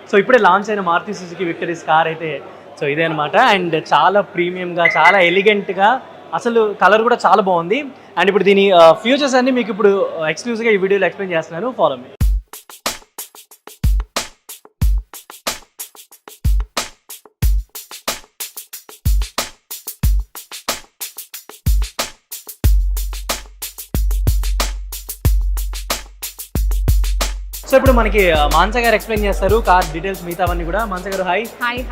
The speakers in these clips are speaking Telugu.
సో ఇప్పుడే లాంచ్ అయిన మారుతి సుజుకి విక్టరీస్ కార్ అయితే సో ఇదే అనమాట. అండ్ చాలా ప్రీమియంగా, చాలా ఎలిగెంట్గా, అసలు కలర్ కూడా చాలా బాగుంది. అండ్ ఇప్పుడు దీని ఫ్యూచర్స్ అన్ని మీకు ఇప్పుడు ఎక్స్క్లూజివ్గా ఈ వీడియోలో ఎక్స్ప్లెయిన్ చేస్తున్నాను. Follow me. సో ఇప్పుడు మనకి మాన్సా గారు ఎక్స్ప్లెయిన్ చేస్తారు కార్ డీటెయిల్స్ మిగతావన్నీ కూడా. మాన్సా గారు హాయ్.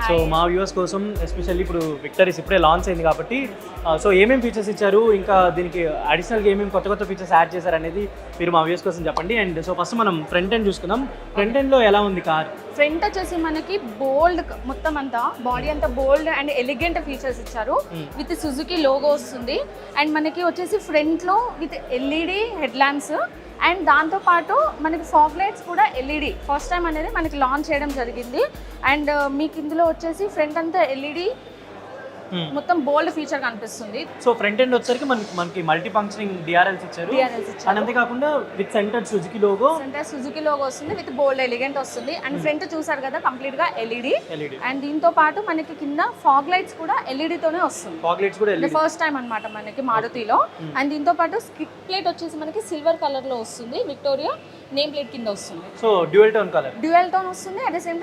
సో మా వ్యూవర్స్ కోసం ఎస్పెషల్లీ ఇప్పుడు విక్టరీస్ ఇప్పుడే లాంచ్ అయింది కాబట్టి సో ఏమేమి ఫీచర్స్ ఇచ్చారు, ఇంకా దీనికి అడిషనల్గా ఏమేమి కొత్త కొత్త ఫీచర్స్ యాడ్ చేశారు అనేది మీరు మా వ్యూవర్స్ కోసం చెప్పండి. అండ్ సో ఫస్ట్ మనం ఫ్రంట్ ఎండ్ చూసుకుందాం. ఫ్రంట్ ఎండ్లో ఎలా ఉంది కార్? ఫ్రంట్ వచ్చేసి మనకి బోల్డ్, మొత్తం అంతా బాడీ అంతా బోల్డ్ అండ్ ఎలిగెంట్ ఫీచర్స్ ఇచ్చారు. విత్ సుజుకి లోగో వస్తుంది. అండ్ మనకి వచ్చేసి ఫ్రంట్లో with LED head lamps and దాంతోపాటు మనకి ఫాగ్ లైట్స్ కూడా ఎల్ఈడి ఫస్ట్ టైం అనేది మనకి లాంచ్ చేయడం జరిగింది. అండ్ మీకు ఇందులో వచ్చేసి ఫ్రంట్ అంతా ఎల్ఈడి మొత్తం బోల్డ్ ఫీచర్ కనిపిస్తుంది. సో ఫ్రంట్ ఎండ్ వచ్చరికి మనకి మల్టీ ఫంక్షనింగ్ డిఆర్ఎల్స్ ఇచ్చారు. అండ్ అంతేకాకుండా విత్ సెంటర్ సుజుకి లోగో వస్తుంది, విత్ బోల్డ్ ఎలిగెంట్ వస్తుంది. అండ్ ఫ్రంట్ చూసారు కదా కంప్లీట్ గా ఎల్ఈడి. అండ్ దీంతో పాటు మనకి కింద ఫాగ్ లైట్స్ కూడా ఎల్ఈడి తోనే వస్తుంది. ఫాగ్ లైట్స్ కూడా ఎల్ఈడి ఫస్ట్ టైం అన్నమాట మనకి మారుతిలో. అండ్ దీంతో పాటు స్కిట్ ప్లేట్ వచ్చేసి మనకి సిల్వర్ కలర్ లో వస్తుంది. విక్టోరియా నేమ్ ప్లేట్ కింద వస్తుంది. సో డ్యూయల్ టోన్ కలర్ వస్తుంది. At the same